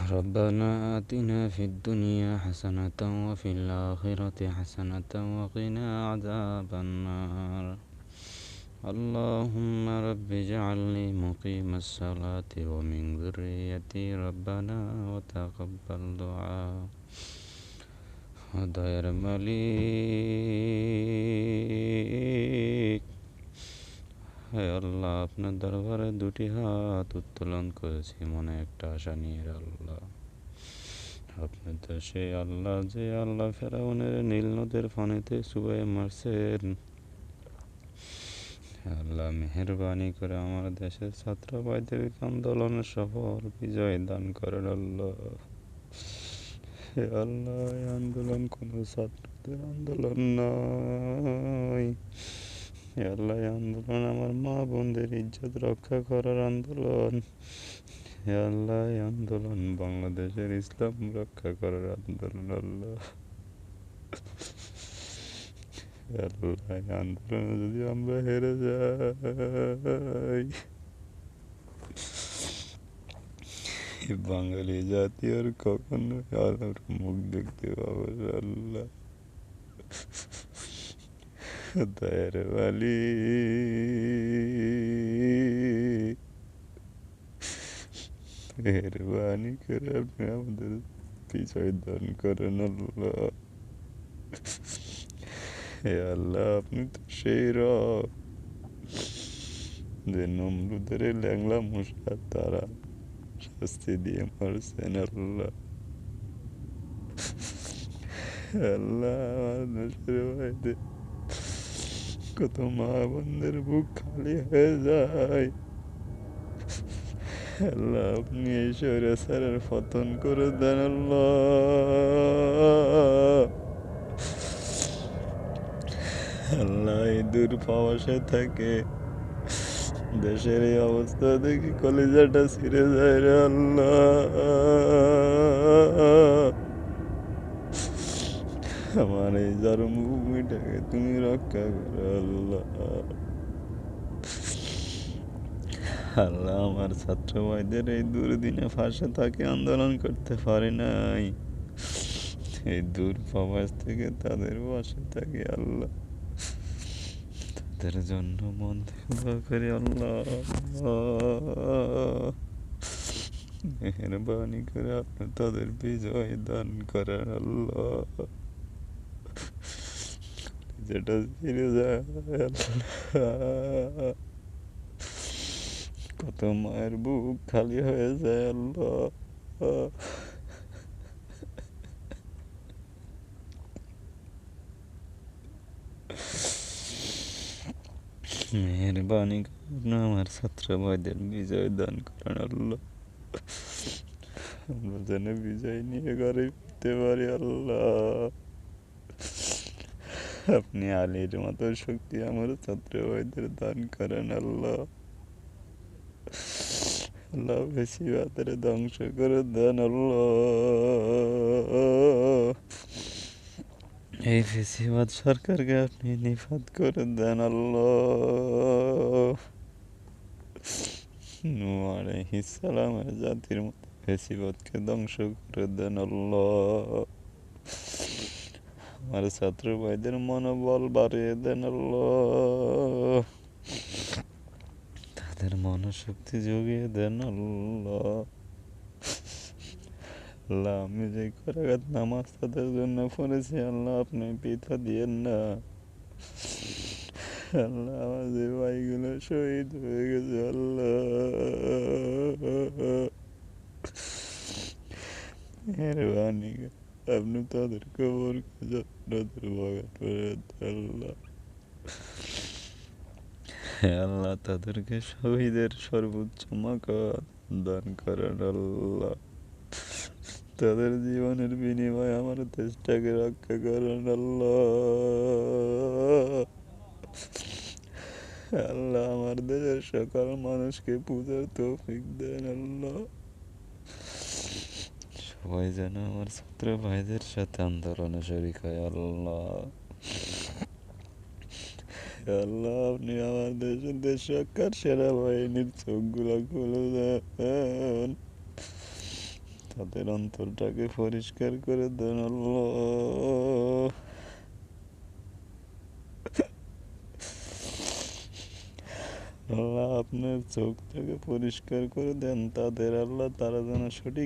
ربنا آتنا في الدنيا حسنة وفي الآخرة حسنة وقنا عذاب النار. اللهم رب اجعلني مقيم الصلاة ومن ذريتي ربنا وتقبل دعاء. দয়ার মালিক, হে আল্লাহ, আপনার দরবারে দুটি হাত উত্তোলন করেছি মনে একটা আশা নিয়ে। আল্লাহ, আপনি তো সেই আল্লাহ যে আল্লাহ ফেরাউনের নীল নদের পানিতে চুবাই মারছেন। আল্লাহ, মেহেরবানি করে আমার দেশের ছাত্র ভাইদের আন্দোলনের সফল বিজয় দান করেন। আল্লাহ, হে আল্লাহ, এই আন্দোলন কোনো ছাত্রদের আন্দোলন নয়। হে আল্লাহ, এই আন্দোলন আমার মা বোনদের ইজ্জত রক্ষা করার আন্দোলন। হে আল্লাহ, এই আন্দোলন বাংলাদেশের ইসলাম রক্ষা করার আন্দোলন। আল্লাহ, আল্লাহ, এই আন্দোলনে যদি আমরা হেরে যাই, বাঙালি জাতি আর কখনো আলোর মুখ দেখতে পাবো না। আল্লাহ, দয়ার মালিক, মেহেরবানি করে আপনি আমাদের বিজয় দান করেন। আল্লাহ, হে আল্লাহ, আপনি তো সেই রব যে নমরুদের ল্যাংলা মশা তারা শাস্তি দিয়ে মারছেন। আল্লাহ, আল্লাহ, আমার দেশের বাইরে কত মা বোনদের বুক খালি হয়ে যায়। আল্লাহ, আপনি এই স্বৈরাচারের পতন করে দেন। আল্লাহ, আল্লাহ, এই দূরপ্রবাসে থাকে দেশের এই অবস্থা দেখি কলিজাটা ছিঁড়ে যায় রে। আল্লাহ, আমার এই জন্মভূমিটাকে তুমি রক্ষা করো। আল্লাহ, আল্লাহ, আমার ছাত্র ভাইদের এই দুর্দিনে ফাঁসে থাকে আন্দোলন করতে পারি নাই, এই দূর প্রবাস থেকে তাদের পাশে থাকি। আল্লাহ, তাদের জন্য মন থেকে দোয়া করি। আল্লাহ, মেহেরবানি করে আপনি তাদের বিজয় দান করেন। আল্লাহ, যেটা ফিরে যায়। আল্লাহ, কত মায়ের বুক খালি হয়ে যায়। আল্লাহ, মেহেরবানি করে আমার ছাত্র ভাইদের বিজয় দান করেন। আল্লাহ, আমরা যেন বিজয় নিয়ে ঘরে ফিরতে পারি। আল্লাহ, আপনি আলীর মতো শক্তি আমার ছাত্র ভাইদের দান করেন। আল্লাহ, আল্লাহ, বেশিবাদের ধ্বংস করে দেন। আল্লাহ, এই বেশিবাদ সরকারকে আপনি নিপাত করে দেন। আল্লাহ, নূহ আলাইহিস সালামের জাতির মতো বেশিবাদকে ধ্বংস করে দেন। আল্লাহ, আমার ছাত্র ভাইদের মনোবল বাড়িয়ে দেন। আল্লাহ, তাদের মনোশক্তি জুগিয়ে দেন। আল্লাহ, আল্লাহ, আমি যে করাঘাত নামাজ তাদের জন্য পড়েছি, আল্লাহ, আপনি পিতা দিয়েন না। আল্লাহ, আমার যে ভাইগুলো শহীদ হয়ে গেছে, আল্লাহ, মেহেরবানি আপনি তাদের কবরকে যত্নদের ভাগাত করে দেন। আল্লাহ, আল্লাহ, তাদেরকে শহীদের সর্বোচ্চ মাকাত দান করেন। আল্লাহ, তাদের জীবনের বিনিময়ে আমার দেশটাকে রক্ষা করেন। আল্লাহ, আল্লাহ, আমার দেশের সকল মানুষকে পূজার তৌফিক দেন। আল্লাহ, সবাই যেন আমার ছাত্র ভাইদের সাথে আন্দোলনে শরিক হয়। আল্লাহ, আল্লাহ, আপনি আমার দেশের দেশ রক্ষার সেনাবাহিনীর চোখগুলো খুলে দেন, তাদের অন্তরটাকে পরিষ্কার করে দেন আল্লাহ। আল্লাহ আপনার চোখটাকে পরিষ্কার করে দেন তাদের আল্লাহ, তারা যেন সঠিক